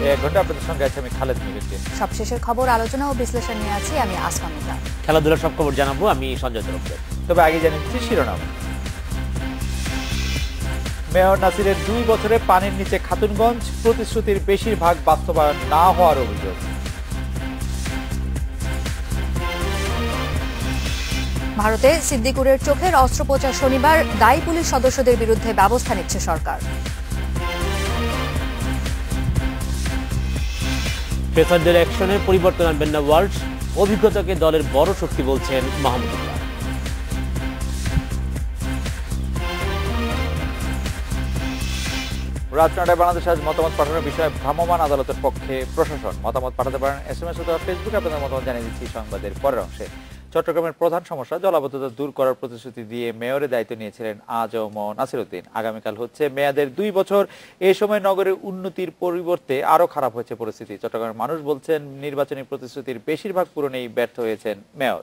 এক ঘন্টা আপনাদের সঙ্গে আছে আমি খালেদ মুহিউদ্দিন। সবশেষের খবর, আলোচনা ও বিশ্লেষণ নিয়ে আছি আমি আসমা মিতা। খেলাধুলার সব খবর জানাবো আমি সঞ্জয় তরফদার। তবে আগে জানিয়েছি শিরোনাম। মেয়র নাসিরের 2 বছরে পানির নিচে খাতুনগঞ্জ, প্রতিশ্রুতির বেশিরভাগ বাস্তবায়ন না হওয়ার অভিযোগ। ভারতে সিদ্দিকুরের চোখের অস্ত্রোপচার শনিবার, দায়ী পুলিশ সদস্যদের বিরুদ্ধে ব্যবস্থা নিচ্ছে সরকার। পেসারদের অ্যাকশনে পরিবর্তন আনবেন না ওয়ার্ল্ড, অভিজ্ঞতাকে দলের বড় শক্তি বলছেন মাহমুদুল্লাহ। রাত 9টায় বাংলাদেশ আজ মতামত পাঠানোর বিষয়ে ভ্রাম্যমাণ আদালতের পক্ষে প্রশাসন। মতামত পাঠাতে পারেন SMS অথবা ফেসবুকে। আপনাদের মতামত জানিয়ে দিচ্ছি সংবাদের পরের অংশে। চট্টগ্রামের প্রধান সমস্যা জলাবদ্ধতা দূর করার প্রতিশ্রুতি দিয়ে মেয়রের দায়িত্ব নিয়েছিলেন আজম নাসির উদ্দিন। আগামীকাল হচ্ছে মেয়াদের 2 বছর। এ সময় নগরের উন্নতির পরিবর্তে আরো খারাপ হয়েছে পরিস্থিতি। চট্টগ্রামের মানুষ বলছেন নির্বাচনী প্রতিশ্রুতির বেশিরভাগ পূরণেই ব্যর্থ হয়েছেন মেয়র।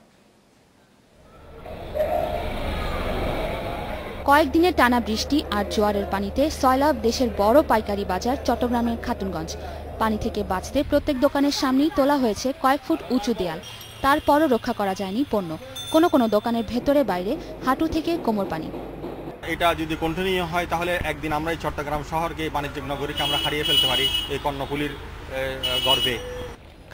কয়েকদিনের টানা বৃষ্টি আর জোয়ারের পানিতে সয়লাব দেশের বড় পাইকারি বাজার চট্টগ্রামের খাতুনগঞ্জ। পানি থেকে বাঁচতে প্রত্যেক দোকানের সামনেই তোলা হয়েছে কয়েক ফুট উঁচু দেয়াল। তারপরও রক্ষা করা যায়নি পণ্য। কোনো কোনো দোকানের ভেতরে বাইরে হাঁটু থেকে কোমর পানি। এটা যদি কন্টিনিউ হয় তাহলে একদিন আমরা এই চট্টগ্রাম শহরকে, বাণিজ্যিক নগরীকে আমরা হারিয়ে ফেলতে পারি এই কর্ণফুলীর গর্বে।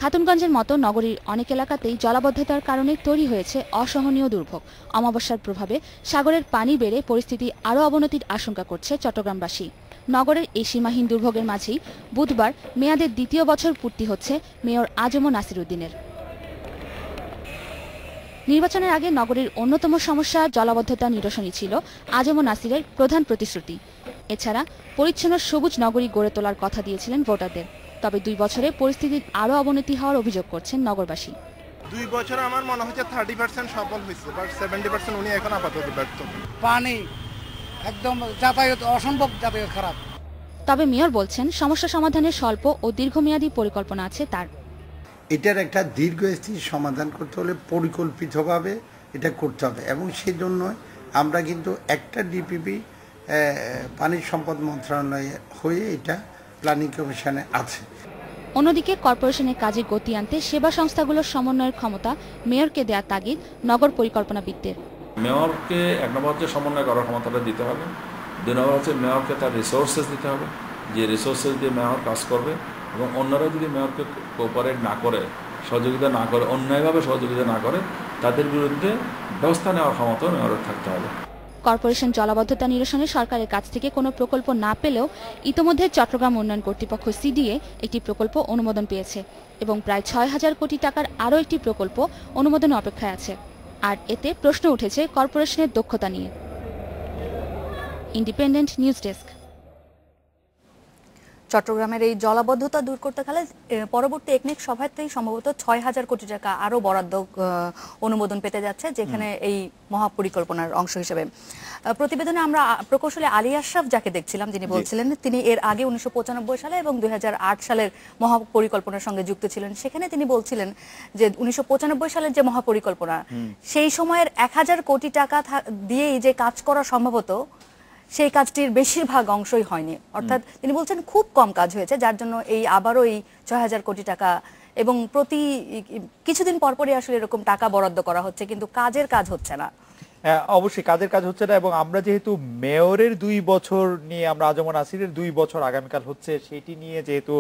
খাতুনগঞ্জের মতো নগরীর অনেক এলাকাতেই জলাবদ্ধতার কারণে তৈরি হয়েছে অসহনীয় দুর্ভোগ। অমাবস্যার প্রভাবে সাগরের পানি বেড়ে পরিস্থিতি আরও অবনতির আশঙ্কা করছে চট্টগ্রামবাসী। নগরের এই সীমাহীন দুর্ভোগের মাঝেই বুধবার মেয়াদের 2য় বছর পূর্তি হচ্ছে মেয়র আজম নাসির উদ্দিনের। নির্বাচনের আগে নগরীর অন্যতম সমস্যা জলাবদ্ধতা নিরসনই ছিল আজম নাসিরের প্রধান প্রতিশ্রুতি। এছাড়া পরিচ্ছন্ন সবুজ নগরী গড়ে তোলার কথা দিয়েছিলেন ভোটারদের। তবে 2 বছরে পরিস্থিতির আরও অবনতি হওয়ার অভিযোগ করছেন নগরবাসী। 2 বছরে আমার মনে হচ্ছে 30% সফল হয়েছে, বাট 70% উনি এখন আপাতত ব্যর্থ। পানি একদম যাতায়াত অসম্ভব, যাতায়াত খারাপ। তবে মেয়র বলছেন সমস্যা সমাধানের স্বল্প ও দীর্ঘমেয়াদী পরিকল্পনা আছে তার। এটার একটা দীর্ঘস্থায়ী সমাধান করতে হলে পরিকল্পিতভাবে এটা করতে হবে এবং সেই জন্য আমরা কিন্তু একটা ডিপিপি পানি সম্পদ মন্ত্রণালয়ে হয়ে এটা প্ল্যানিং কমিশনে আছে। অন্যদিকে কর্পোরেশনের কাজে গতি আনতে সেবা সংস্থাগুলোর সমন্বয়ের ক্ষমতা মেয়রকে দেয়া তাগিদ নগর পরিকল্পনাবিদদের। মেয়রকে এক নম্বর হচ্ছে সমন্বয় করার ক্ষমতাটা দিতে হবে, 2 নম্বর হচ্ছে মেয়রকে তার রিসোর্সেস দিতে হবে, যে রিসোর্সেস দিয়ে মেয়র কাজ করবে এবং অন্যরা যদি মেয়রকে কোঅপারেট না করে, সহযোগিতা না করে, অন্যায়ভাবে সহযোগিতা না করে, তাদের বিরুদ্ধে ব্যবস্থা নেওয়ার ক্ষমতা মেয়রের থাকতে হবে। কর্পোরেশন জলাবদ্ধতা নিরসনে সরকারের কাছ থেকে কোনো প্রকল্প না পেলেও ইতোমধ্যে চট্টগ্রাম উন্নয়ন কর্তৃপক্ষ CDA একটি প্রকল্প অনুমোদন পেয়েছে এবং প্রায় 6,000 কোটি টাকার আরও একটি প্রকল্প অনুমোদন অপেক্ষায় আছে। আর এতে প্রশ্ন উঠেছে কর্পোরেশনের দক্ষতা নিয়ে। Independent news desk. চট্টগ্রামের এই জলাবদ্ধতা দূর করতে গেলে পরবর্তী একনেক সভাতেই সম্ভবত 6,000 কোটি টাকা আরো বরাদ্দ অনুমোদন পেতে যাচ্ছে, যেখানে এই মহাপরিকল্পনার অংশ হিসেবে। প্রতিবেদনে আমরা প্রকৌশলী আলী আশরাফ যাকে দেখছিলাম, যিনি বলছিলেন তিনি এর আগে 1995 সালে এবং 2008 সালের মহাপরিকল্পনার সঙ্গে যুক্ত ছিলেন। সেখানে তিনি বলছিলেন যে 1995 সালের যে মহাপরিকল্পনা, সেই সময়ের 1,000 কোটি টাকা দিয়েই যে কাজ করা সম্ভবত সেই কাজটির বেশিরভাগ অংশই হয়নি। অর্থাৎ তিনি বলছেন খুব কম কাজ হয়েছে, যার জন্য এই আবারও এই 6,000 কোটি টাকা এবং প্রতি কিছুদিন পরপরই আসলে এরকম টাকা বরাদ্দ করা হচ্ছে, কিন্তু কাজের কাজ হচ্ছে না। অবশ্যই কাজের কাজ হচ্ছে না। এবং আমরা যেহেতু মেয়রের 2 বছর নিয়ে, আমরা আজম নাসিরের 2 বছর আগামীকাল হচ্ছে সেটি নিয়ে যেহেতু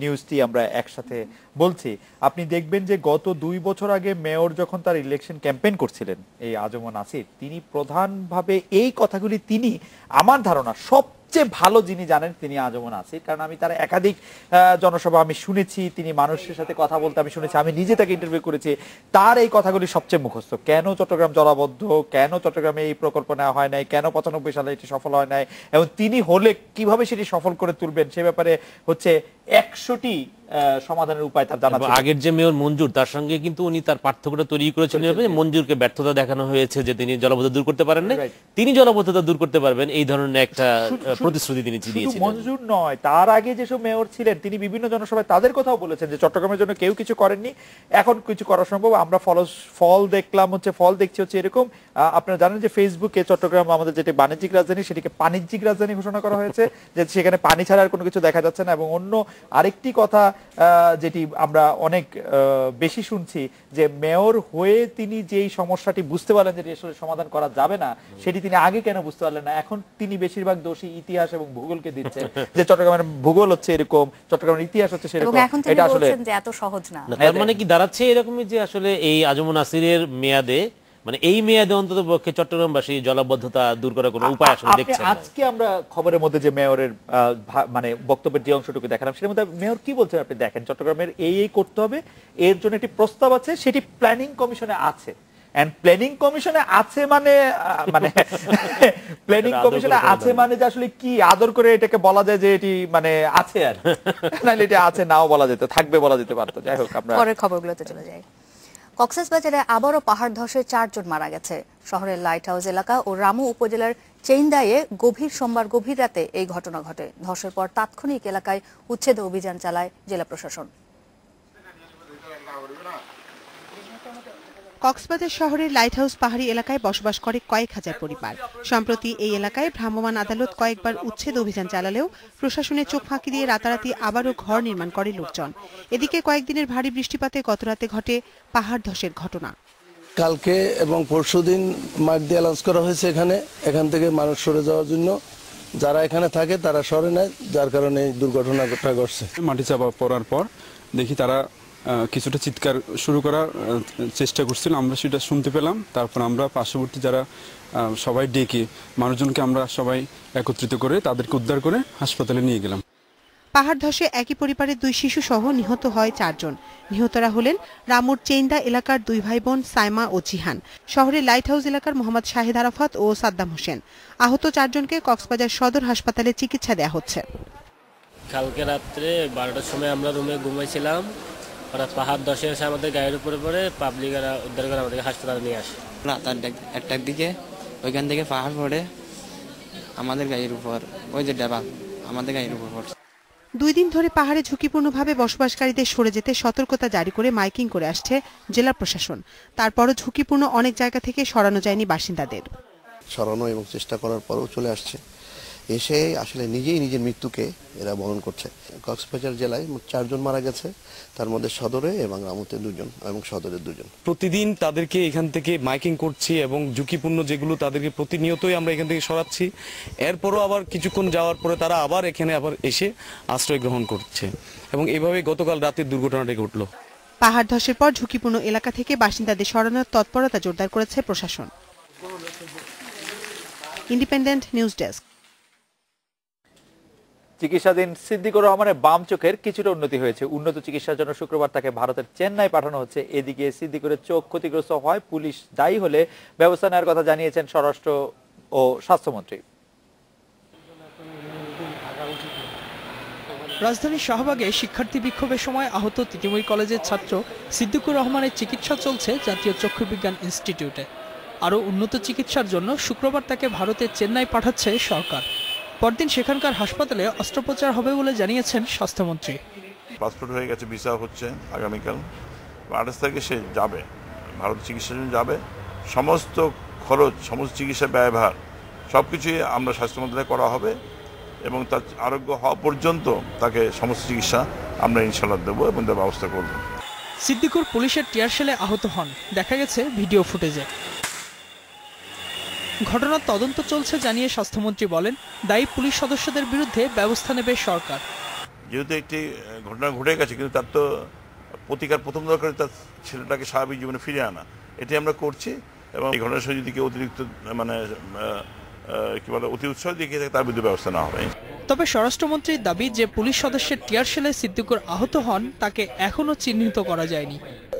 নিউজটি আমরা একসাথে বলছি, আপনি দেখবেন যে গত 2 বছর আগে মেয়র যখন তার ইলেকশন ক্যাম্পেইন করছিলেন এই আজম নাসির, তিনি প্রধানভাবে এই কথাগুলি তিনি আমার ধারণা সবচেয়ে ভালো যিনি জানেন তিনি আজম নাসির। কারণ আমি তার একাধিক জনসভা আমি শুনেছি, তিনি মানুষের সাথে কথা বলতে আমি শুনেছি, আমি নিজে তাকে ইন্টারভিউ করেছি। তার এই কথাগুলি সবচেয়ে মুখস্থ। কেন চট্টগ্রাম জলাবদ্ধ, কেন চট্টগ্রামে এই প্রকল্প নেওয়া হয় নাই, কেন 95 সালে এটি সফল হয় নাই, এবং তিনি হলে কিভাবে সেটি সফল করে তুলবেন সে ব্যাপারে হচ্ছে 100টি সমাধানের উপায় তার জানা ছিল। আগের যে মেয়র মঞ্জুর, তার সঙ্গে কিন্তু উনি তার পার্থক্যটা তৈরি করেছিলেন। মঞ্জুরকে ব্যর্থতা দেখানো হয়েছে যে তিনি জলাবদ্ধতা দূর করতে পারেন না, তিনি জলাবদ্ধতা দূর করতে পারবেন এই ধরনের একটা প্রতিশ্রুতি তিনি দিয়েছিলেন। মঞ্জুর নয়, তার আগে যেসব মেয়র ছিলেন তিনি বিভিন্ন জনসভায় তাদের কথাও বলেছেন যে চট্টগ্রামের জন্য কেউ কিছু করেননি, এখন কিছু করা সম্ভব। আমরা ফল দেখলাম হচ্ছে, ফল দেখছি হচ্ছে এরকম। আপনারা জানেন যে ফেসবুকে চট্টগ্রাম আমাদের যেটি বাণিজ্যিক রাজধানী সেটিকে বাণিজ্যিক রাজধানী ঘোষণা করা হয়েছে, যে সেখানে পানি ছাড়া আর কোনো কিছু দেখা যাচ্ছে না। এবং অন্য আরেকটি কথা যেটি আমরা অনেক বেশি শুনছি যে মেয়র হয়ে তিনি যেই সমস্যাটি বুঝতে পারলেন যে আসলে সমাধান করা যাবে না, সেটি তিনি আগে কেন বুঝতে পারলেন না? এখন তিনি বেশিরভাগ দোষী ইতিহাস এবং ভূগোলকে দিচ্ছেন যে চট্টগ্রামের ভূগোল হচ্ছে এরকম, চট্টগ্রামের ইতিহাস হচ্ছে সেরকম। এটা আসলে যে এত সহজ না। তার মানে কি দাঁড়াচ্ছে এরকমই যে আসলে এই আজম নাসিরের মেয়াদে, মানে এই মেয়াদে অন্তত পক্ষে চট্টগ্রামবাসী জলাবদ্ধতা দূর করার কোনো উপায় আসলে দেখছেন না? আজকে আমরা খবরের মধ্যে যে মেয়রের মানে বক্তব্যের যে অংশটুকু দেখালাম সেটার মধ্যে মেয়র কি বলছেন আপনি দেখেন, চট্টগ্রামের এই করতে হবে, এর জন্য একটি প্রস্তাব আছে, সেটি প্ল্যানিং কমিশনে আছে। এন্ড প্ল্যানিং কমিশনে আছে মানে প্ল্যানিং কমিশনে আছে মানে যে আসলে কি আদর করে এটাকে বলা যায় যে এটি মানে আছে, আর নাহলে এটা আছে নাও বলা যেত, থাকবে বলা যেতে পারতো। যাই হোক, আমরা পরের খবরগুলোতে চলে যাই। কক্সবাজারে আবারও পাহাড় ধসে 4 জন মারা গেছে। শহরের লাইট হাউস এলাকা ও রামু উপজেলার চেইনদায়ে সোমবার গভীর রাতে এই ঘটনা ঘটে। ধসের পর তাৎক্ষণিক এলাকায় উচ্ছেদ অভিযান চালায় জেলা প্রশাসন। কক্সবাজার শহরের লাইট হাউস পাহাড়ি এলাকায় বসবাস করে কয়েক হাজার পরিবার। সম্প্রতি এই এলাকায় ভ্রাম্যমাণ আদালত কয়েকবার উচ্ছেদ অভিযান চালালেও প্রশাসনের চোখ ফাঁকি দিয়ে রাতারাতি আবারও ঘর নির্মাণ করে লোকজন। এদিকে কয়েকদিনের ভারী বৃষ্টিপাতে গতরাতে ঘটে পাহাড় ধসের ঘটনা। কালকে এবং পরশুদিন মাঠ দিয়ে অ্যালাউন্স করা হয়েছে এখান থেকে মানুষ সরে যাওয়ার জন্য। যারা এখানে থাকে তারা সরে নেয়, যার কারণে এই দুর্ঘটনাটা ঘটছে। মাটি চাপা পড়ার পর দেখি তারা কিছুটা চিৎকার শুরু করার চেষ্টা করছিল, আমরা সেটা শুনতে পেলাম। তারপর আমরা পার্শ্ববর্তী যারা সবাই ডেকে মানুষজনকে আমরা সবাই একত্রিত করে তাদেরকে উদ্ধার করে হাসপাতালে নিয়ে গেলাম। পাহাড় ধসে একই পরিবারের 2 শিশু সহ নিহত হয় 4 জন। নিহতরা হলেন রামুর চেইন্দা এলাকার 2 ভাই বোন সাইমা ও জিহান, শহরের লাইট হাউস এলাকার মোহাম্মদ শাহিদ আরাফাত ও সাদ্দাম হোসেন। আহত 4 জনকে কক্সবাজার সদর হাসপাতালে চিকিৎসা দেওয়া হচ্ছে। কালকে রাত্রে 12টার সময় আমরা রুমে ঘুমাইছিলাম, ওরা পাহাড় ধসে এসে আমাদের গায়ের উপরে পড়ে, পাবলিকরা উদ্ধার করে আমাদেরকে হাসপাতালে নিয়ে আসে। রাত 1টার দিকে ওইখান থেকে পাহাড় পড়ে আমাদের গায়ের উপর, ওই যে ডাবা আমাদের গায়ের উপর পড়ছে। 2 দিন ধরে পাহাড়ে ঝুঁকিপূর্ণভাবে বসবাসকারীদের সরে যেতে সতর্কতা জারি করে মাইকিং করে আসছে জেলা প্রশাসন। তারপরও ঝুঁকিপূর্ণ অনেক জায়গা থেকে সরানো যায়নি বাসিন্দাদের। সরানো এবং চেষ্টা করার পরও চলে আসছে, এসে আসলে নিজেই নিজের মৃত্যুকে এরা বরণ করছে। কক্সবাজার জেলায় 4 জন মারা গেছে, তার মধ্যে সদরে এবং রামুতে 2 জন এবং সদরে 2 জন। প্রতিদিন তাদেরকে এখান থেকে মাইকিং করছি এবং ঝুঁকিপূর্ণ যেগুলো তাদেরকে প্রতিনিয়তই আমরা এখান থেকে সরাচ্ছি। এরপরও আবার কিছুক্ষণ যাওয়ার পরে তারা আবার এখানে আবার এসে আশ্রয় গ্রহণ করছে এবং এভাবে গতকাল রাতের দুর্ঘটনাটি ঘটল। পাহাড় ধসের পর ঝুঁকিপূর্ণ এলাকা থেকে বাসিন্দাদের সরানোর তৎপরতা জোরদার করেছে প্রশাসন। Independent news desk. চিকিৎসাধীন সিদ্দিকুর রহমানের বাম চোখের কিছুটা উন্নতি হয়েছে। উন্নত চিকিৎসার জন্য শুক্রবার তাকে ভারতের চেন্নাই পাঠানো হচ্ছে। এদিকে সিদ্দিকুরের চোখ ক্ষতিগ্রস্ত হয় পুলিশ দায়ী হলে ব্যবস্থা নেওয়ার কথা জানিয়েছেন স্বরাষ্ট্র ও স্বাস্থ্যমন্ত্রী। রাজধানীর শাহবাগে শিক্ষার্থী বিক্ষোভের সময় আহত তিতুমির কলেজের ছাত্র সিদ্দিকুর রহমানের চিকিৎসা চলছে জাতীয় চক্ষু বিজ্ঞান ইনস্টিটিউটে। আরও উন্নত চিকিৎসার জন্য শুক্রবার তাকে ভারতের চেন্নাই পাঠাচ্ছে সরকার। পরদিন সেখানকার হাসপাতালে অস্ত্রোপচার হবে বলে জানিয়েছেন স্বাস্থ্যমন্ত্রী। পাসপোর্ট হয়ে গেছে, ভিসা হচ্ছে আগামীকাল, 28 তারিখে সে যাবে ভারত চিকিৎসার জন্য যাবে। সমস্ত খরচ, সমস্ত চিকিৎসা ব্যয়ভার সবকিছুই আমরা স্বাস্থ্য মন্ত্রণালয়ে করা হবে এবং তার আরোগ্য হওয়া পর্যন্ত তাকে সমস্ত চিকিৎসা আমরা ইনশাআল্লাহ দেবো এবং তার ব্যবস্থা করব। সিদ্দিকুর পুলিশের টিয়ার শেলে আহত হন, দেখা গেছে ভিডিও ফুটেজে। ঘটনার তদন্ত চলছে জানিয়ে স্বাস্থ্যমন্ত্রী বলেন, দায়ী পুলিশ সদস্যদের বিরুদ্ধে ব্যবস্থা নেবে সরকার। যেহেতু একটি ঘটনা ঘটে গেছে, কিন্তু তার তো প্রতিকার প্রথম দরকার তার ছেলেটাকে স্বাভাবিক জীবনে ফিরে আনা, এটাই আমরা করছি। এবং এই ঘটনার সঙ্গে যদি কেউ অতিরিক্ত কি বলে অতি উৎসাহ দিয়ে থাকে তার বিরুদ্ধে ব্যবস্থা নেওয়া হবে। তবে স্বরাষ্ট্রমন্ত্রীর দাবি যে পুলিশ সদস্যের টিয়ার শেলে সিদ্দিকুর আহত হন তাকে এখনো চিহ্নিত করা যায়নি।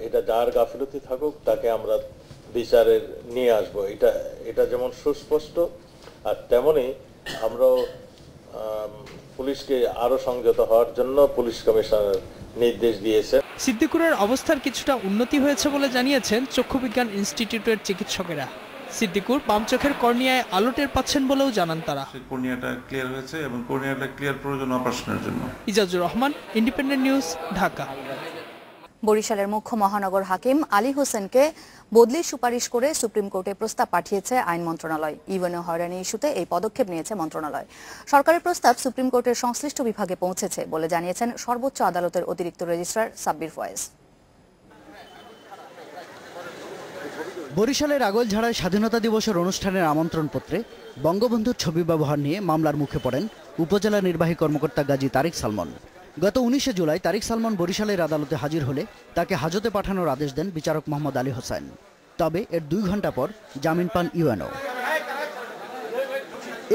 এটা যার গাফিলতি থাকুক তাকে আমরা বিচারে নিয়ে আসবো, এটা যেমন সুস্পষ্ট, আর তেমনি আমরাও পুলিশকে আরো সংযত হওয়ার জন্য পুলিশ কমিশনার নির্দেশ দিয়েছে। সিদ্দিকুরের অবস্থার কিছুটা উন্নতি হয়েছে বলে জানিয়েছেন চক্ষু বিজ্ঞান ইনস্টিটিউটের চিকিৎসকেরা। সিদ্দিকুর বাম চোখের কর্নিয়ায় আলো টের পাচ্ছেন বলেও জানান তারা। কর্নিয়াটা ক্লিয়ার হয়েছে এবং কর্নিয়াটা ক্লিয়ার প্রয়োজন অপারেশনের জন্য। Ijazur Rahman, independent news, Dhaka. বরিশালের মুখ্য মহানগর হাকিম আলী হোসেনকে বদলির সুপারিশ করে সুপ্রিম কোর্টে প্রস্তাব পাঠিয়েছে আইন মন্ত্রণালয়। ইউএনও হয়রানি ইস্যুতে এই পদক্ষেপ নিয়েছে মন্ত্রণালয়। সরকারের প্রস্তাব সুপ্রিম কোর্টের সংশ্লিষ্ট বিভাগে পৌঁছেছে বলে জানিয়েছেন সর্বোচ্চ আদালতের অতিরিক্ত রেজিস্ট্রার সাব্বির ফয়েজ। বরিশালের আগৈলঝাড়ায় স্বাধীনতা দিবসের অনুষ্ঠানের আমন্ত্রণপত্রে বঙ্গবন্ধুর ছবি ব্যবহার নিয়ে মামলার মুখে পড়েন উপজেলা নির্বাহী কর্মকর্তা গাজী তারিক সালমান। গত 19 জুলাই তারিক সালমান বরিশালের আদালতে হাজির হলে তাকে হাজতে পাঠানোর আদেশ দেন বিচারক মোহাম্মদ আলী হোসেন। তবে এর 2 ঘণ্টা পর জামিন পান ইউএনও।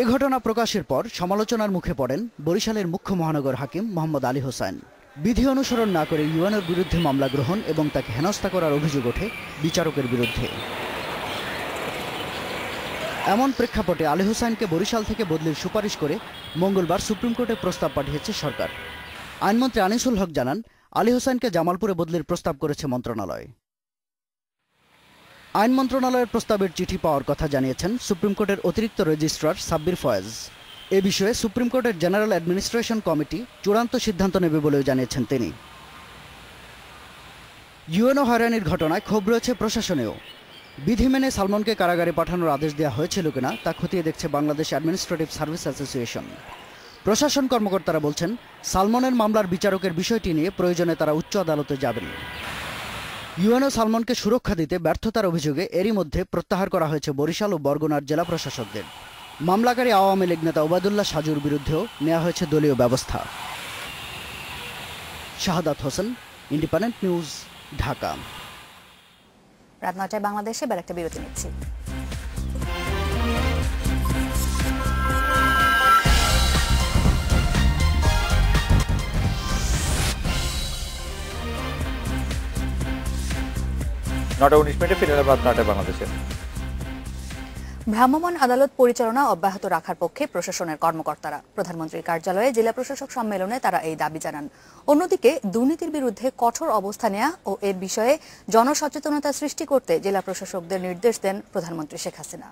এ ঘটনা প্রকাশের পর সমালোচনার মুখে পড়েন বরিশালের মুখ্য মহানগর হাকিম মোহাম্মদ আলী হোসেন। বিধি অনুসরণ না করে ইউএনওর বিরুদ্ধে মামলা গ্রহণ এবং তাকে হেনস্থা করার অভিযোগ ওঠে বিচারকের বিরুদ্ধে। এমন প্রেক্ষাপটে আলী হোসেনকে বরিশাল থেকে বদলির সুপারিশ করে মঙ্গলবার সুপ্রিম কোর্টে প্রস্তাব পাঠিয়েছে সরকার। আইনমন্ত্রী আনিসুল হক জানান, আলী হোসেনকে জামালপুরে বদলির প্রস্তাব করেছে মন্ত্রণালয়। আইন মন্ত্রণালয়ের প্রস্তাবের চিঠি পাওয়ার কথা জানিয়েছেন সুপ্রিম কোর্টের অতিরিক্ত রেজিস্ট্রার সাব্বির ফয়েজ। এ বিষয়ে সুপ্রিম কোর্টের জেনারেল অ্যাডমিনিস্ট্রেশন কমিটি চূড়ান্ত সিদ্ধান্ত নেবে বলেও জানিয়েছেন তিনি। ইউএনও হয়রানির ঘটনায় ক্ষোভ রয়েছে প্রশাসনেও। বিধি মেনে সালমানকে কারাগারে পাঠানোর আদেশ দেওয়া হয়েছিল কিনা তা খতিয়ে দেখছে বাংলাদেশ অ্যাডমিনিস্ট্রেটিভ সার্ভিস অ্যাসোসিয়েশন। প্রশাসন কর্মকর্তারা বলছেন, সালমানের মামলার বিচারকের বিষয়টি নিয়ে প্রয়োজনে তারা উচ্চ আদালতে যাবেন। ইউএনও সালমানকে সুরক্ষা দিতে ব্যর্থতার অভিযোগে এরই মধ্যে প্রত্যাহার করা হয়েছে বরিশাল ও বরগুনার জেলা প্রশাসকদের। মামলাকারী আওয়ামী লীগ নেতা ওবায়দুল্লাহ সাজুর বিরুদ্ধেও নেওয়া হয়েছে দলীয় ব্যবস্থা। Shahadat Hossain, independent news, Dhaka. রাত 9টায় বাংলাদেশে এবার একটা বিরতি নিচ্ছি। ভ্রাম্যমাণ আদালত পরিচালনা অব্যাহত রাখার পক্ষে প্রশাসনের কর্মকর্তারা। প্রধানমন্ত্রীর কার্যালয়ে জেলা প্রশাসক সম্মেলনে তারা এই দাবি জানান। অন্যদিকে দুর্নীতির বিরুদ্ধে কঠোর অবস্থা নেওয়া ও এ বিষয়ে জনসচেতনতা সৃষ্টি করতে জেলা প্রশাসকদের নির্দেশ দেন প্রধানমন্ত্রী শেখ হাসিনা।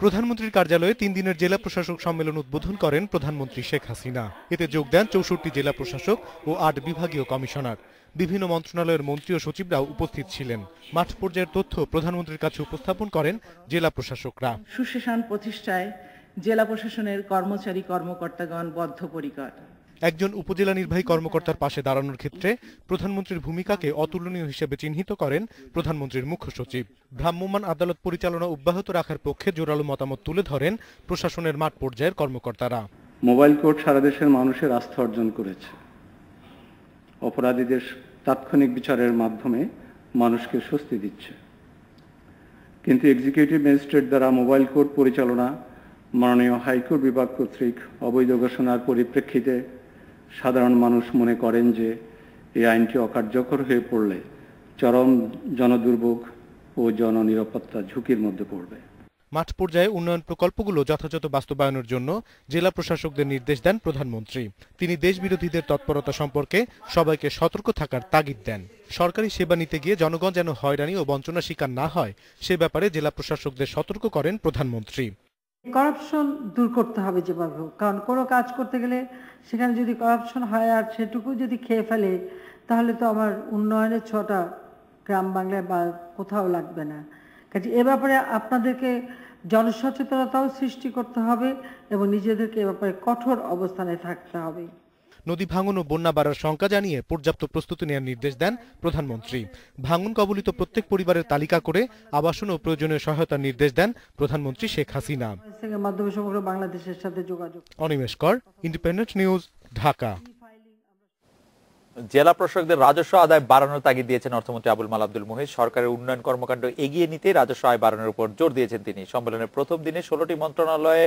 প্রধানমন্ত্রীর কার্যালয়ে 3 দিনের জেলা প্রশাসক সম্মেলন উদ্বোধন করেন প্রধানমন্ত্রী শেখ হাসিনা। এতে যোগ দেন 64 জেলা প্রশাসক ও 8 বিভাগীয় কমিশনার। বিভিন্ন মন্ত্রণালয়ের মন্ত্রী ও সচিবরাও উপস্থিত ছিলেন। মাঠ পর্যায়ের তথ্য প্রধানমন্ত্রীর কাছে উপস্থাপন করেন জেলা প্রশাসকরা। সুশাসন প্রতিষ্ঠায় জেলা প্রশাসনের কর্মচারী কর্মকর্তাগণ বদ্ধপরিকর। একজন উপজেলা নির্বাহী কর্মকর্তার পাশে দাঁড়ানোর ক্ষেত্রে প্রধানমন্ত্রীর ভূমিকাকে অতুলনীয় হিসেবে চিহ্নিত করেন প্রধানমন্ত্রীর মুখ্য সচিব। ভ্রাম্যমাণ আদালত পরিচালনা অব্যাহত রাখার পক্ষে জোরালো মতামত তুলে ধরেন প্রশাসনের মাঠ পর্যায়ের কর্মকর্তারা। মোবাইল কোর্ট সারা দেশের মানুষের আস্থা অর্জন করেছে। অপরাধীদের তাৎক্ষণিক বিচারের মাধ্যমে মানুষকে স্বস্তি দিচ্ছে। কিন্তু এক্সিকিউটিভ ম্যাজিস্ট্রেট দ্বারা মোবাইল কোর্ট পরিচালনা মাননীয় হাইকোর্ট বিভাগ কর্তৃক অবৈধ ঘোষণার পরিপ্রেক্ষিতে সাধারণ মানুষ মনে করেন যে এই আইনটি অকার্যকর হয়ে পড়লে চরম জনদুর্ভোগ ও জননিরাপত্তা ঝুঁকির মধ্যে পড়বে। মাঠ পর্যায়ে উন্নয়ন প্রকল্পগুলো যথাযথ বাস্তবায়নের জন্য জেলা প্রশাসকদের নির্দেশ দেন প্রধানমন্ত্রী। তিনি দেশবিরোধীদের তৎপরতা সম্পর্কে সবাইকে সতর্ক থাকার তাগিদ দেন। সরকারি সেবা নিতে গিয়ে জনগণ যেন হয়রানি ও বঞ্চনার শিকার না হয় সে ব্যাপারে জেলা প্রশাসকদের সতর্ক করেন প্রধানমন্ত্রী। করাপশন দূর করতে হবে যেভাবে হোক, কারণ কোনো কাজ করতে গেলে সেখানে যদি করাপশন হয় আর সেটুকু যদি খেয়ে ফেলে তাহলে তো আমার উন্নয়নের ছোঁয়াটা গ্রাম বাংলায় বা কোথাও লাগবে না। কাজে এ ব্যাপারে আপনাদেরকে জনসচেতনতাও সৃষ্টি করতে হবে এবং নিজেদেরকে এ ব্যাপারে কঠোর অবস্থানে থাকতে হবে। নদী ভাঙন ও বন্যা বাড়ার শঙ্কা জানিয়ে পর্যাপ্ত প্রস্তুতি নেওয়ার নির্দেশ দেন প্রধানমন্ত্রী। ভাঙন কবলিত প্রত্যেক পরিবারের তালিকা করে আবাসন ও প্রয়োজনীয় সহায়তার নির্দেশ দেন প্রধানমন্ত্রী শেখ হাসিনা। মাধ্যমে সমগ্র বাংলাদেশের সাথে যোগাযোগ। অনিমেষ কর, ইন্ডিপেন্ডেন্ট নিউজ, ঢাকা। জেলা প্রশাসকদের রাজস্ব আদায় বাড়ানোর তাগিদ দিয়েছেন অর্থমন্ত্রী আবুল মাল আব্দুল মুহিত। সরকারের উন্নয়ন কর্মকাণ্ড এগিয়ে নিতে রাজস্ব আয় বাড়ানোর উপর জোর দিয়েছেন তিনি। সম্মেলনের প্রথম দিনে 16টি মন্ত্রণালয়ে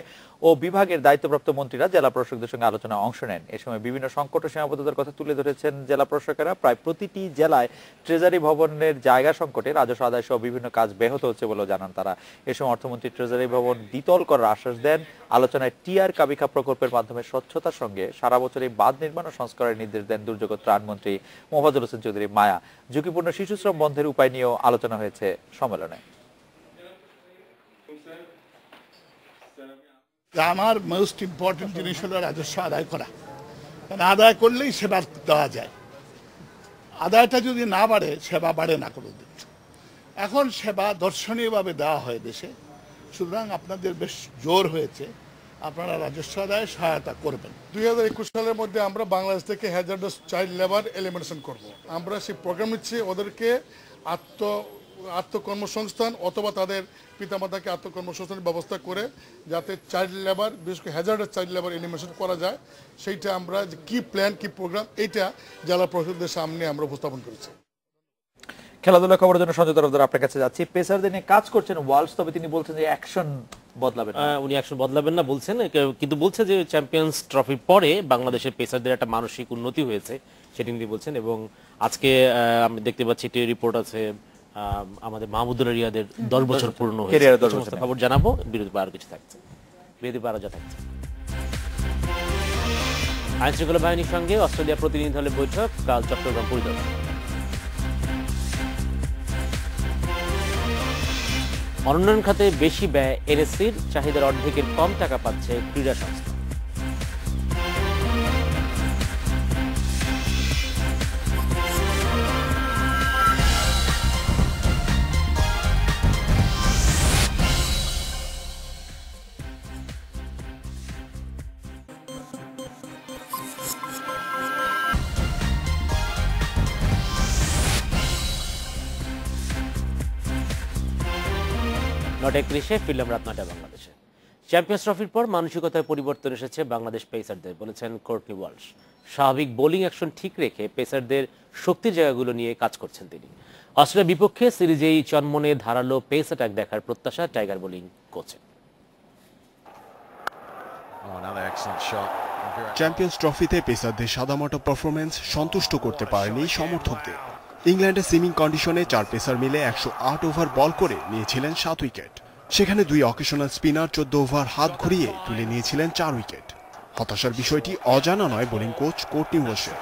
ও বিভাগের দায়িত্বপ্রাপ্ত মন্ত্রীরা জেলা প্রশাসকদের সঙ্গে আলোচনায় অংশ নেন। এ সময় বিভিন্ন সংকট ও সীমাবদ্ধতার কথা তুলে ধরেছেন জেলা প্রশাসকেরা। প্রায় প্রতিটি জেলায় ট্রেজারি ভবনের জায়গা সংকটে রাজস্ব আদায় সহ বিভিন্ন কাজ ব্যাহত হচ্ছে বলেও জানান তারা। এ সময় অর্থমন্ত্রী ট্রেজারি ভবন দ্বিতল করার আশ্বাস দেন। আলোচনায় টিআর কাবিখা প্রকল্পের মাধ্যমে স্বচ্ছতার সঙ্গে সারা বছরই বাঁধ নির্মাণ ও সংস্কারের নির্দেশ দেন দুর্যোগ ত্রাণমন্ত্রী মোফাজ্জল হোসেন চৌধুরী মায়া। ঝুঁকিপূর্ণ শিশুশ্রম বন্ধের উপায় নিয়েও আলোচনা হয়েছে সম্মেলনে। আমার মোস্ট ইম্পর্টেন্ট জিনিস হলো রাজস্ব আদায় করা কারণ আদায় করলেই সেবা দেওয়া যায়, আদায়টা যদি না বাড়ে সেবা বাড়ে না কোনোদিন। এখন সেবা দর্শনীয়ভাবে দেওয়া হয় দেশে, সুতরাং আপনাদের বেশ জোর হয়েছে, আপনারা রাজস্ব আদায়ে সহায়তা করবেন। 2021 সালের মধ্যে আমরা বাংলাদেশ থেকে হ্যাজার্ডাস চাইল্ড লেবার এলিমিনেশন করব। আমরা সেই প্রোগ্রাম নিচ্ছি ওদেরকে আত্মকর্মসংস্থান অথবা তাদের পিতামাতাকে আত্মকর্মসংস্থানের ব্যবস্থা করে যাতে চাইল্ড লেবার, বিশেষ করে হ্যাজার্ডাস চাইল্ড লেবার এলিমিনেশন করা যায়, সেইটা আমরা যে কি প্ল্যান কি প্রোগ্রাম এইটা জেলা পরিষদের সামনে আমরা উপস্থাপন করেছি। খেলাধুলা খবরের জন্য সঞ্জয় তরফদার আপনার কাছে যাচ্ছি। পেসারদের নিয়ে কাজ করছেন ওয়ালস, তবে তিনি বলছেন যে অ্যাকশন বদলাবেন না। উনি অ্যাকশন বদলাবেন না বলছেন, কিন্তু বলছে যে চ্যাম্পিয়ন্স ট্রফির পরে বাংলাদেশের পেসারদের একটা মানসিক উন্নতি হয়েছে সেটি তিনি বলছেন। এবং আজকে আমি দেখতে পাচ্ছি একটি রিপোর্ট আছে আমাদের মাহমুদুল্লাহ রিয়াদের 10 বছর পূর্ণ হয়েছে। খবর জানাবো, বিরতি পর কিছু থাকছে, বিরতি পর যা থাকছে। আইন শৃঙ্খলা বাহিনীর সঙ্গে অস্ট্রেলিয়া প্রতিনিধি দলের বৈঠক কাল চট্টগ্রাম পরিদর্শন। অনুন্নয়ন খাতে বেশি ব্যয় এনএসসির, চাহিদার অর্ধেকের কম টাকা পাচ্ছে ক্রীড়া সংস্থা। নটা 31 ফিরলাম রাত 9টায় বাংলাদেশে। চ্যাম্পিয়ন্স ট্রফির পর মানসিকতায় পরিবর্তন এসেছে বাংলাদেশ পেসারদের, বলেছেন কোর্টনি ওয়ালশ। স্বাভাবিক বোলিং অ্যাকশন ঠিক রেখে পেসারদের শক্তির জায়গাগুলো নিয়ে কাজ করছেন তিনি। অস্ট্রেলিয়ার বিপক্ষে সিরিজেই চনমনে ধারালো পেস অ্যাটাক দেখার প্রত্যাশা টাইগার বোলিং কোচের। চ্যাম্পিয়ন্স ট্রফিতে পেসারদের সাদামাটা পারফরম্যান্স সন্তুষ্ট করতে পারেনি সমর্থকদের। ইংল্যান্ডে সুইমিং কন্ডিশনে 4 পেসার মিলে 108 ওভার বল করে নিয়েছিলেন 7 উইকেট। সেখানে 2 অকেশনাল স্পিনার 14 ওভার হাত ঘুরিয়ে তুলে নিয়েছিলেন 4 উইকেট। হতাশার বিষয়টি অজানা নয় বোলিং কোচ কোর্টনি ওয়ালশের।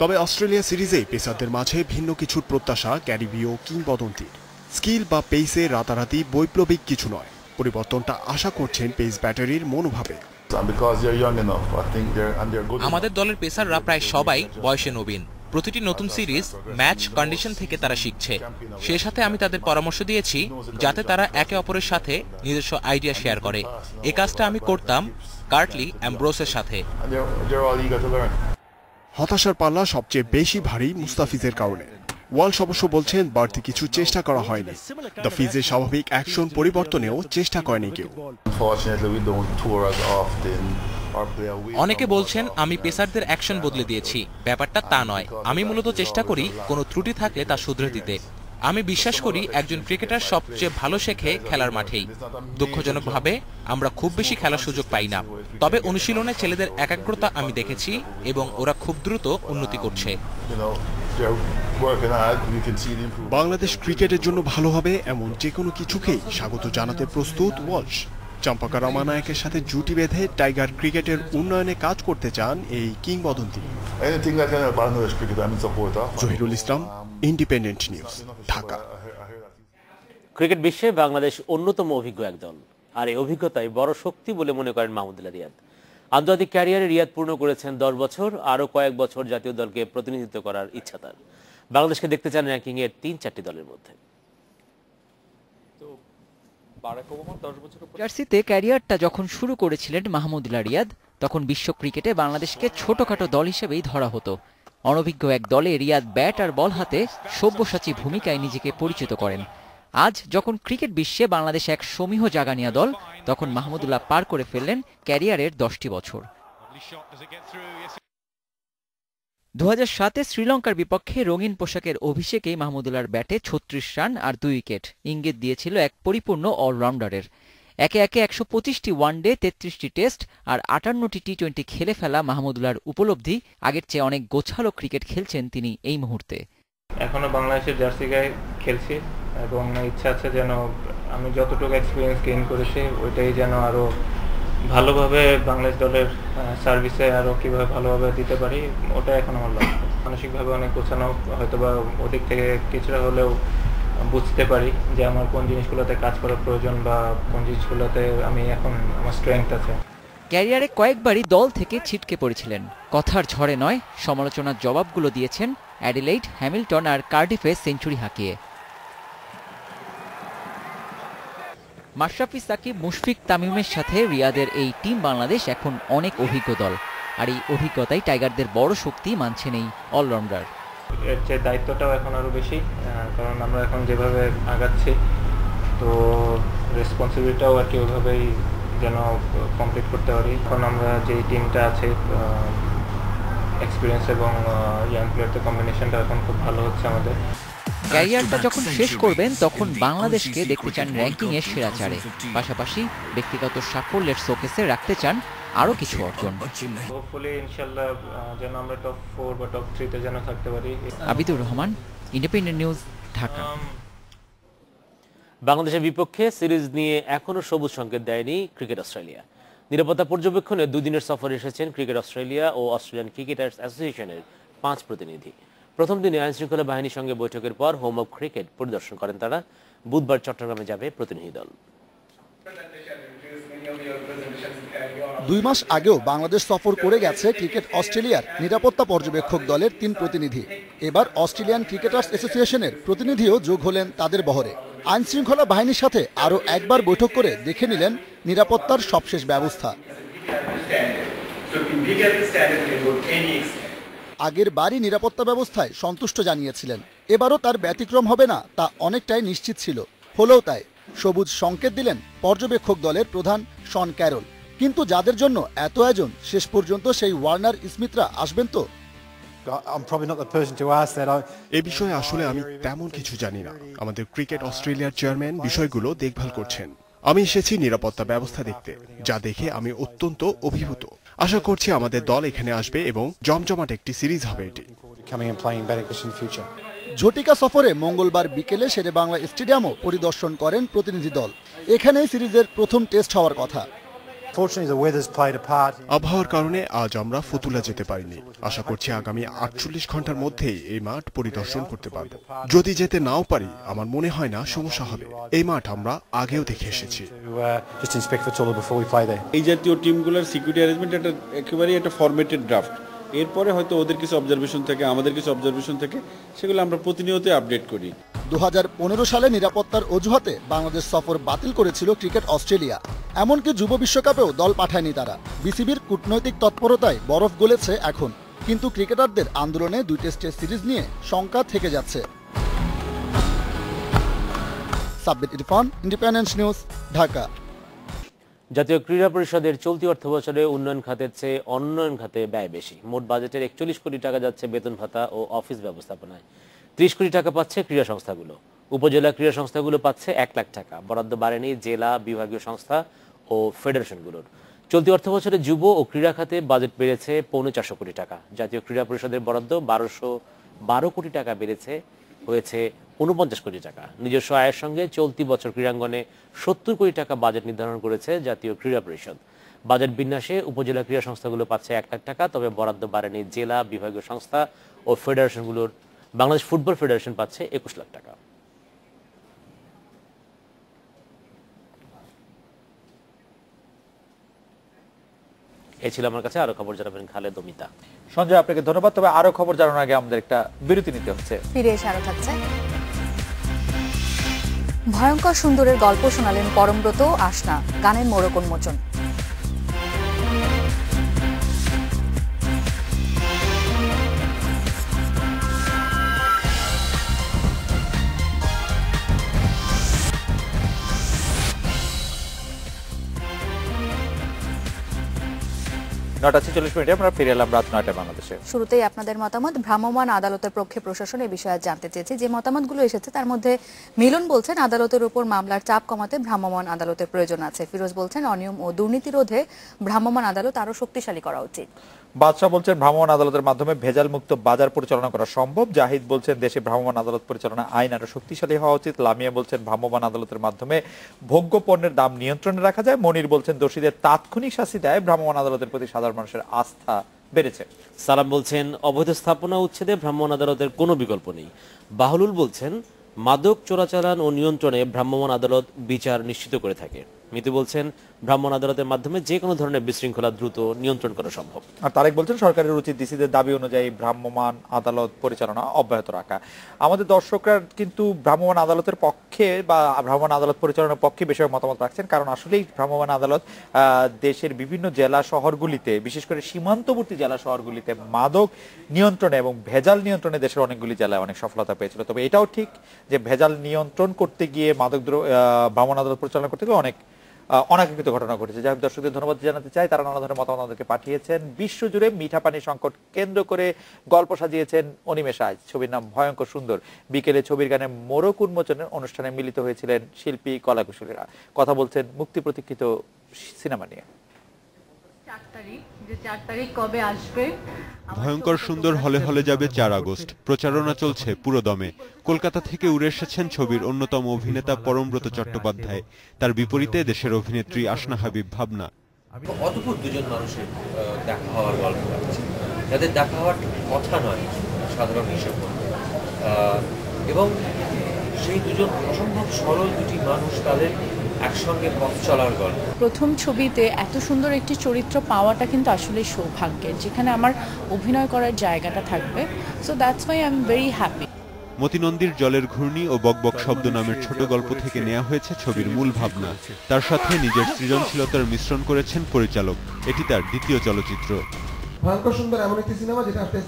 তবে অস্ট্রেলিয়া সিরিজে পেসারদের মাঝে ভিন্ন কিছুর প্রত্যাশা ক্যারিবীয় কিংবদন্তির। স্কিল বা পেসে রাতারাতি বৈপ্লবিক কিছু নয়, পরিবর্তনটা আশা করছেন পেস ব্যাটারির মনোভাবে। আমাদের দলের পেসাররা প্রায় সবাই বয়সে নবীন। প্রতিটি নতুন সিরিজ ম্যাচ কন্ডিশন থেকে তারা শিখছে। সেই সাথে আমি তাদের পরামর্শ দিয়েছি যাতে তারা একে অপরের সাথে নিজস্ব আইডিয়া শেয়ার করে। এই কাজটা আমি করতাম কার্টলি অ্যাম্ব্রোসের সাথে। হতাশার পাল্লা সবচেয়ে বেশি ভারী মুস্তাফিজের কারণে। ওয়ালশ অবশ্য বলছেন বাড়তি কিছু চেষ্টা করা হয়নি। দ্য ফিজের স্বাভাবিক অ্যাকশন পরিবর্তনেও চেষ্টা করেনি কেউ। অনেকে বলছেন আমি পেসারদের অ্যাকশন বদলে দিয়েছি, ব্যাপারটা তা নয়। আমি মূলত চেষ্টা করি কোনো ত্রুটি থাকলে তা শুধরে দিতে। আমি বিশ্বাস করি একজন ক্রিকেটার সবচেয়ে ভালো শেখে খেলার মাঠেই। দুঃখজনকভাবে আমরা খুব বেশি খেলার সুযোগ পাই না, তবে অনুশীলনে ছেলেদের একাগ্রতা আমি দেখেছি এবং ওরা খুব দ্রুত উন্নতি করছে। বাংলাদেশ ক্রিকেটের জন্য ভালো হবে এমন যে কোনো কিছুকেই স্বাগত জানাতে প্রস্তুত ওয়ালশ। চম্পাকা রমানায়কের সাথে জুটি বেঁধে টাইগার ক্রিকেটের উন্নয়নে কাজ করতে চান এই কিংবদন্তি। জহিরুল ইসলাম, ইন্ডিপেন্ডেন্ট নিউজ, ঢাকা। ক্রিকেট বিশ্বে বাংলাদেশ অন্যতম অভিজ্ঞ এক দল, আর এই অভিজ্ঞতাই বড় শক্তি বলে মনে করেন মাহমুদুল্লাহ রিয়াদ। আন্তর্জাতিক ক্যারিয়ারে রিয়াদ পূর্ণ করেছেন 10 বছর, আরও কয়েক বছর জাতীয় দলকে প্রতিনিধিত্ব করার ইচ্ছা তার। বাংলাদেশকে দেখতে চান র্যাঙ্কিং এর 3-4টি দলের মধ্যে। জার্সিতে ক্যারিয়ারটা যখন শুরু করেছিলেন মাহমুদুল্লাহ রিয়াদ, তখন বিশ্ব ক্রিকেটে বাংলাদেশকে ছোটখাটো দল হিসেবেই ধরা হতো। অনভিজ্ঞ এক দলে রিয়াদ ব্যাট আর বল হাতে সব্যসাচী ভূমিকায় নিজেকে পরিচিত করেন। আজ যখন ক্রিকেট বিশ্বে বাংলাদেশ এক সমীহ জাগানিয়া দল, তখন মাহমুদুল্লাহ পার করে ফেললেন ক্যারিয়ারের 10টি বছর। 2007-এ শ্রীলঙ্কার বিপক্ষে রঙিন পোশাকের অভিষেকেই মাহমুদুল্লাহর ব্যাটে 36 রান আর 2 উইকেট ইঙ্গিত দিয়েছিল এক পরিপূর্ণ অলরাউন্ডারের। একে একে 125টি ওয়ানডে, 33টি টেস্ট আর 58টি টি-20 খেলে ফেলা মাহমুদুল্লাহর উপলব্ধি, আগের চেয়ে অনেক গোছালো ক্রিকেট খেলছেন তিনি এই মুহূর্তে। এখনো বাংলাদেশের জার্সি গায়ে খেলছি এবং ইচ্ছা আছে যেন আমি যতটুকু এক্সপিরিয়েন্স গেইন করেছি ওইটাই যেন আরো ভালোভাবে বাংলাদেশ দলের সার্ভিসে আরো কিভাবে ভালোভাবে দিতে পারি, ওটা এখন আমার লক্ষ্য। মানসিকভাবে অনেক গোছানো, হয়তোবা ওদিক থেকে কিছুটা হলেও বুঝতে পারি যে আমার কোন জিনিসগুলোতে কাজ করার প্রয়োজন বা কোন জিনিসগুলোতে আমি এখন আমার স্ট্রেংথ আছে। ক্যারিয়ারে কয়েকবারই দল থেকে ছিটকে পড়েছিলেন। কথার ঝড়ে নয়, সমালোচনার জবাবগুলো দিয়েছেন অ্যাডিলেইড, হ্যামিল্টন আর কার্ডিফে সেঞ্চুরি হাঁকিয়ে। মাশরাফি, সাকিব, মুশফিক, তামিমের সাথে রিয়াদের এই টিম বাংলাদেশ এখন অনেক অভিজ্ঞ দল, আর এই অভিজ্ঞতাই টাইগারদের বড় শক্তি মানছেন এই অলরাউন্ডার। এর যে দায়িত্বটাও এখন আরো বেশি, কারণ আমরা এখন যেভাবে আগাচ্ছি তো রেসপন্সিবিলিটিটাও আর কি ওইভাবেই যেন কমপ্লিট করতে পারি। এখন আমরা যে টিমটা আছে, এক্সপিরিয়েন্স এবং ইয়াং প্লেয়ারদের কম্বিনেশনটা এখন খুব ভালো হচ্ছে আমাদের। ক্যারিয়ারটা যখন শেষ করবেন তখন বাংলাদেশকে দেখতে চান র্যাঙ্কিং এর সেরা চারে, পাশাপাশি ব্যক্তিগত সাফল্যের শোকেসে রাখতে চান আরো কিছু অর্জন। হোপফুলি ইনশাআল্লাহ যেন আমরা টপ 4 বা টপ 3 তে যেন থাকতে পারি। Abidur Rahman, independent news, Dhaka. বাংলাদেশের বিপক্ষে সিরিজ নিয়ে এখনো সবুজ সংকেত দেয়নি ক্রিকেট অস্ট্রেলিয়া। নিরাপত্তা পর্যবেক্ষণে 2 দিনের সফরে এসেছেন ক্রিকেট অস্ট্রেলিয়া ও অস্ট্রেলিয়ান ক্রিকেটার্স অ্যাসোসিয়েশনের 5 প্রতিনিধি। প্রথম দিনে আইনশৃঙ্খলা বাহিনীর সঙ্গে বৈঠকের পর হোম অব ক্রিকেট পরিদর্শন করেন তারা। বুধবার চট্টগ্রামে যাবে প্রতিনিধি দল। 2 মাস আগেও বাংলাদেশ সফর করে গেছে ক্রিকেট অস্ট্রেলিয়ার নিরাপত্তা পর্যবেক্ষক দলের 3 প্রতিনিধি। এবার অস্ট্রেলিয়ান ক্রিকেটার্স অ্যাসোসিয়েশনের প্রতিনিধিও যোগ হলেন তাদের বহরে। আইনশৃঙ্খলা বাহিনীর সাথে আরও একবার বৈঠক করে দেখে নিলেন নিরাপত্তার সবশেষ ব্যবস্থা। আগের বারই নিরাপত্তা ব্যবস্থায় সন্তুষ্ট জানিয়েছিলেন, এবারও তার ব্যতিক্রম হবে না তা অনেকটাই নিশ্চিত ছিল। হলেও তাই সবুজ সংকেত দিলেন পর্যবেক্ষক দলের প্রধান শন ক্যারল। কিন্তু যাদের জন্য এত আয়োজন, শেষ পর্যন্ত সেই ওয়ার্নার স্মিথরা আসবেন তো? এ বিষয়ে আসলে আমি তেমন কিছু জানি না। আমাদের ক্রিকেট অস্ট্রেলিয়ার চেয়ারম্যান বিষয়গুলো দেখভাল করছেন। আমি এসেছি নিরাপত্তা ব্যবস্থা দেখতে, যা দেখে আমি অত্যন্ত অভিভূত। আশা করছি আমাদের দল এখানে আসবে এবং জমজমাট একটি সিরিজ হবে এটি। ঝটিকা সফরে মঙ্গলবার বিকেলে শেরেবাংলা স্টেডিয়ামও পরিদর্শন করেন প্রতিনিধি দল। এখানেই সিরিজের প্রথম টেস্ট হওয়ার কথা। আবহাওয়ার কারণে আজ আমরা ফতুল্লা যেতে পারিনি। আশা করছি আগামী 48 ঘন্টার মধ্যেই এই মাঠ পরিদর্শন করতে পারব। যদি যেতে নাও পারি, আমার মনে হয় না সমস্যা হবে। এই মাঠ আমরা আগেও দেখে এসেছি। এই জাতীয় টিমগুলোর সিকিউরিটি অ্যারেঞ্জমেন্ট একেবারেই একটা ফরম্যাটেড ড্রাফট। এরপরে হয়তো ওদের কিছু অবজারভেশন থেকে, আমাদের কিছু অবজারভেশন থেকে, সেগুলো আমরা প্রতিনিয়ত আপডেট করি। 2015 সালে নিরাপত্তার অজুহাতে বাংলাদেশ সফর বাতিল করেছিল ক্রিকেট অস্ট্রেলিয়া। এমনকি যুব বিশ্বকাপেও দল পাঠায়নি তারা। বিসিবির কূটনৈতিক তৎপরতায় বরফ গলেছে এখন, কিন্তু ক্রিকেটারদের আন্দোলনে 2 টেস্টের সিরিজ নিয়ে শঙ্কা থেকে যাচ্ছে। Sabbir Irfan, independence news, Dhaka. জাতীয় ক্রীড়া পরিষদের চলতি অর্থবছরে উন্নয়ন খাতের চেয়ে অন্যান্য খাতে ব্যয় বেশি। মোট বাজেটের 41 কোটি টাকা যাচ্ছে বেতন ভাতা ও অফিস ব্যবস্থাপনায়। 30 কোটি টাকা পাচ্ছে ক্রীড়া সংস্থাগুলো। উপজেলা ক্রীড়া সংস্থাগুলো পাচ্ছে 1 লাখ টাকা। বরাদ্দ বাড়েনি জেলা, বিভাগীয় সংস্থা ও ফেডারেশনগুলোর। চলতি অর্থবছরে যুব ও ক্রীড়া খাতে বাজেট বেড়েছে 450 কোটি টাকা। জাতীয় ক্রীড়া পরিষদের বরাদ্দ 1212 কোটি টাকা বেড়েছে হয়েছে 49 কোটি টাকা। নিজস্ব আয়ের সঙ্গে চলতি বছর ক্রীড়াঙ্গনে 70 কোটি টাকা বাজেট নির্ধারণ করেছে জাতীয় ক্রীড়া পরিষদ। বাজেট বিন্যাসে উপজেলা ক্রীড়া সংস্থাগুলো পাচ্ছে 1 লাখ টাকা, তবে বরাদ্দ বাড়েনি জেলা, বিভাগীয় সংস্থা ও ফেডারেশনগুলোর। বাংলাদেশ ফুটবল ফেডারেশন পাচ্ছে 21 লাখ টাকা। এই ছিল আমার কাছে। আরো খবর জানাবেন খালেদ, অমিতা। সঞ্জয়, আপনাকে ধন্যবাদ। তবে আরো খবর জানানোর আগে আমাদের একটা বিরতি নিতে হচ্ছে। ফিরে এসে আরো থাকছে। ভয়ঙ্কর সুন্দরের গল্প শোনালেন পরমব্রত আসনা, গানের মোড়ক উন্মোচন। আমরা ফিরে এলাম রাত 9টায় বাংলাদেশে। শুরুতেই আপনাদের মতামত। ভ্রাম্যমাণ আদালতের পক্ষে প্রশাসন এই বিষয়ে জানতে চেয়েছি। যে মতামতগুলো এসেছে তার মধ্যে মিলন বলছেন আদালতের উপর মামলার চাপ কমাতে ভ্রাম্যমাণ আদালতের প্রয়োজন আছে। ফিরোজ বলছেন অনিয়ম ও দুর্নীতি রোধে ভ্রাম্যমাণ আদালত আরো শক্তিশালী করা উচিত। বাদশা বলছেন ভ্রাম্যমাণ আদালতের মাধ্যমে ভেজাল মুক্ত বাজার পরিচালনা করা সম্ভব। জাহিদ বলছেন দেশে ভ্রাম্যমাণ আদালত পরিচালনা আইন আরো শক্তিশালী হওয়া উচিত। লামিয়া বলছেন ভ্রাম্যমাণ আদালতের মাধ্যমে ভোগ্য পণ্যের দাম নিয়ন্ত্রণে রাখা যায়। মনির বলছেন দোষীদের তাৎক্ষণিক শাস্তি দেয় ভ্রাম্যমাণ আদালতের প্রতি সাধারণ মানুষের আস্থা বেড়েছে। সালাম বলছেন অবৈধ স্থাপনা উচ্ছেদে ভ্রাম্যমাণ আদালতের কোনো বিকল্প নেই। বাহলুল বলছেন মাদক চোরাচালান ও নিয়ন্ত্রণে ভ্রাম্যমাণ আদালত বিচার নিশ্চিত করে থাকে। মিতু বলছেন ভ্রাম্যমাণ আদালতের মাধ্যমে যে কোনো ধরনের বিশৃঙ্খলা দ্রুত নিয়ন্ত্রণ করা সম্ভব। আর তারেক বলছেন সরকারের উচিত ডিসিদের দাবি অনুযায়ী ভ্রাম্যমাণ আদালত পরিচালনা অব্যাহত রাখা। আমাদের দর্শকরা কিন্তু ভ্রাম্যমাণ আদালতের পক্ষে বা ভ্রাম্যমাণ আদালত পরিচালনার পক্ষে বেশি মতামত রাখছেন, কারণ আসলেই ভ্রাম্যমাণ আদালত দেশের বিভিন্ন জেলা শহরগুলিতে, বিশেষ করে সীমান্তবর্তী জেলা শহরগুলিতে মাদক নিয়ন্ত্রণে এবং ভেজাল নিয়ন্ত্রণে দেশের অনেকগুলি জেলায় অনেক সফলতা পেয়েছিল। তবে এটাও ঠিক যে ভেজাল নিয়ন্ত্রণ করতে গিয়ে ভ্রাম্যমাণ আদালত পরিচালনা করতে গিয়ে অনেক অনাকাঙ্ক্ষিত ঘটনা ঘটেছে। যাই হোক, দর্শকদের ধন্যবাদ জানাতে চাই, তারা নানা ধরনের মতামত আমাদেরকে পাঠিয়েছেন। বিশ্বজুড়ে মিঠা পানির সংকট কেন্দ্র করে গল্প সাজিয়েছেন অনিমেষ আজ। ছবির নাম ভয়ঙ্কর সুন্দর। বিকেলে ছবির গানে মোড়ক উন্মোচনের অনুষ্ঠানে মিলিত হয়েছিলেন শিল্পী, কলাকুশলীরা। কথা বলছেন মুক্তি প্রতীক্ষিত সিনেমা নিয়ে। 4 তারিখ কবে আসবে? ভয়ঙ্কর সুন্দর হলে হলে যাবে 4 আগস্ট। প্রচারণা চলছে পুরো দমে। কলকাতা থেকে উড়ে এসেছেন ছবির অন্যতম অভিনেতা পরমব্রত চট্টোপাধ্যায়। তার বিপরীতে দেশের অভিনেত্রী আসনা হাবিব ভাবনা। অদ্ভুত দুজন মানুষের দেখা হওয়ার গল্প আছে, যাদের দেখা হওয়ার কথা নয় সাধারণ হিসেব এবং সেই দুজন অসম্ভব সরল দুটি মানুষ, তাদের একসঙ্গে পথ চলার গল্প। প্রথম ছবিতে এত সুন্দর একটি চরিত্র পাওয়াটা কিন্তু আসলে সৌভাগ্যের, যেখানে আমার অভিনয় করার জায়গাটা থাকবে। So that's why I am very happy. মতিনন্দীর জলের ঘূর্ণি ও বকবক শব্দ নামের ছোট গল্প থেকে নেওয়া হয়েছে ছবির মূল ভাবনা। তার সাথে নিজের সৃজনশীলতার মিশ্রণ করেছেন পরিচালক। এটি তার দ্বিতীয় চলচ্চিত্র। ভয়ঙ্কর সুন্দর এমন একটি সিনেমা যেটা আপনি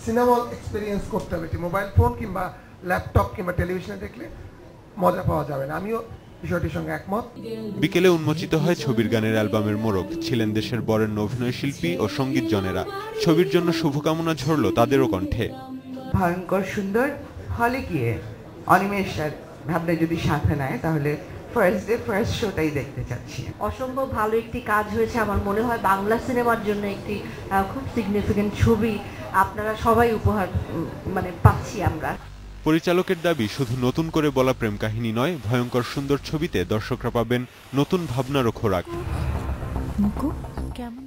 সিনেমা এক্সপেরিয়েন্স করতে হবে, মোবাইল ফোন কিংবা ল্যাপটপ কিংবা টেলিভিশনে দেখলে মজা পাওয়া যাবে না। আমিও বিষয়টির সঙ্গে একমত। বিকেলে উন্মোচিত হয় ছবির গানের অ্যালবামের মোড়ক। ছিলেন দেশের বরেণ্য অভিনয় শিল্পী ও সঙ্গীতজনেরা। ছবির জন্য শুভকামনা ঝরল তাদেরও কণ্ঠে। ভয়ঙ্কর সুন্দর হলে গিয়ে অনিমেষ আর ভাবনা যদি সাথে নেয় তাহলে ফার্স্ট শোটাই দেখতে চাচ্ছি। অসম্ভব ভালো একটি কাজ হয়েছে। আমার মনে হয় বাংলা সিনেমার জন্য একটি খুব সিগনিফিকেন্ট ছবি আপনারা সবাই উপহার পাচ্ছি আমরা। পরিচালকের দাবি, শুধু নতুন করে বলা প্রেম কাহিনী নয়, ভয়ঙ্কর সুন্দর ছবিতে দর্শকরা পাবেন নতুন ভাবনারও খোরাক।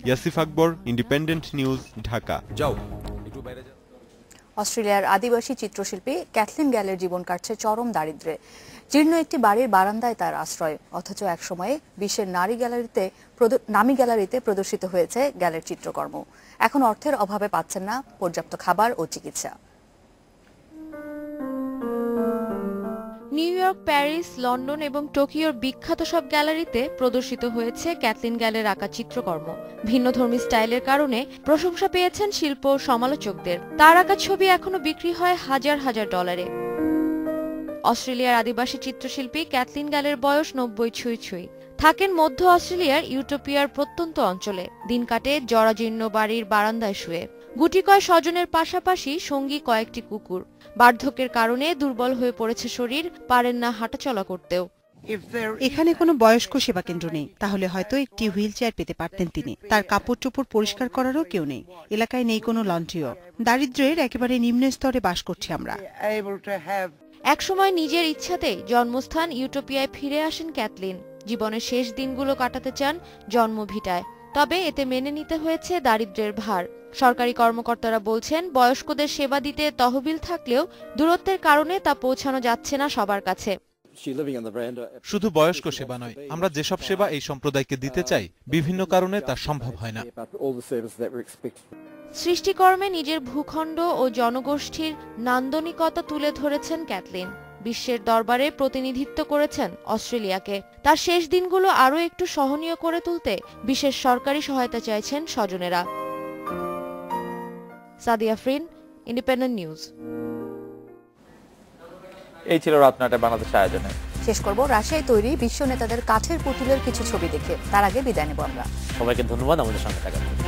ইয়াসিফ আকবর, ইন্ডিপেন্ডেন্ট নিউজ, ঢাকা। অস্ট্রেলিয়ার আদিবাসী চিত্রশিল্পী ক্যাথলিন গ্যালের জীবন কাটছে চরম দারিদ্র্যে। জীর্ণ একটি বাড়ির বারান্দায় তার আশ্রয়, অথচ একসময়ে বিশ্বের নামী গ্যালারিতে প্রদর্শিত হয়েছে গ্যালের চিত্রকর্ম। এখন অর্থের অভাবে পাচ্ছেন না পর্যাপ্ত খাবার ও চিকিৎসা। নিউ ইয়র্ক, প্যারিস, লন্ডন এবং টোকিওর বিখ্যাত সব গ্যালারিতে প্রদর্শিত হয়েছে ক্যাথলিন গ্যালের আঁকা চিত্রকর্ম। ভিন্নধর্মী স্টাইলের কারণে প্রশংসা পেয়েছেন শিল্প সমালোচকদের। তার আঁকা ছবি এখনো বিক্রি হয় হাজার হাজার ডলারে। অস্ট্রেলিয়ার আদিবাসী চিত্রশিল্পী ক্যাথলিন গ্যালের বয়স 90 ছুঁই ছুঁই। থাকেন মধ্য অস্ট্রেলিয়ার ইউটোপিয়ার প্রত্যন্ত অঞ্চলে। দিন কাটে জরাজীর্ণ বাড়ির বারান্দায় শুয়ে। গুটিকয় স্বজনের পাশাপাশি সঙ্গী কয়েকটি কুকুর। বার্ধক্যের কারণে দুর্বল হয়ে পড়েছে শরীর, পারেন না হাঁটাচলা করতেও। এখানে কোনো বয়স্ক সেবা কেন্দ্র নেই, তাহলে হয়তো একটি হুইল চেয়ার পেতে পারতেন তিনি। তার কাপড় চোপড় পরিষ্কার করারও কেউ নেই। এলাকায় নেই কোনো লন্ড্রিও। দারিদ্র্যের একেবারে নিম্ন স্তরে বাস করছি আমরা। একসময় নিজের ইচ্ছাতেই জন্মস্থান ইউটোপিয়ায় ফিরে আসেন ক্যাথলিন। জীবনের শেষ দিনগুলো কাটাতে চান জন্মভিটায়, তবে এতে মেনে নিতে হয়েছে দারিদ্র্যের ভার। সরকারি কর্মকর্তারা বলছেন, বয়স্কদের সেবা দিতে তহবিল থাকলেও দূরত্বের কারণে তা পৌঁছানো যাচ্ছে না সবার কাছে। শুধু বয়স্ক সেবা নয়, আমরা যেসব সেবা এই সম্প্রদায়কে দিতে চাই বিভিন্ন কারণে তা সম্ভব হয় না। সৃষ্টিকর্মে নিজের ভূখণ্ড ও জনগোষ্ঠীর নান্দনিকতা তুলে ধরেছেন ক্যাথলিন। বিশ্বের দরবারে প্রতিনিধিত্ব করেছেন অস্ট্রেলিয়াকে। তার শেষ দিনগুলো আরও একটু সহনীয় করে তুলতে বিশেষ সরকারি সহায়তা চাইছেন স্বজনেরা। Sadia Afrin, independent news. এই ছিল রাত 9টায় বাংলাদেশ আয়োজনে। শেষ করব রাশিয়ায় তৈরি বিশ্ব নেতাদের কাঠের পুতুলের কিছু ছবি দেখে। তার আগে বিদায় নেব আমরা। সবাইকে ধন্যবাদ আমাদের সঙ্গে থাকার জন্য।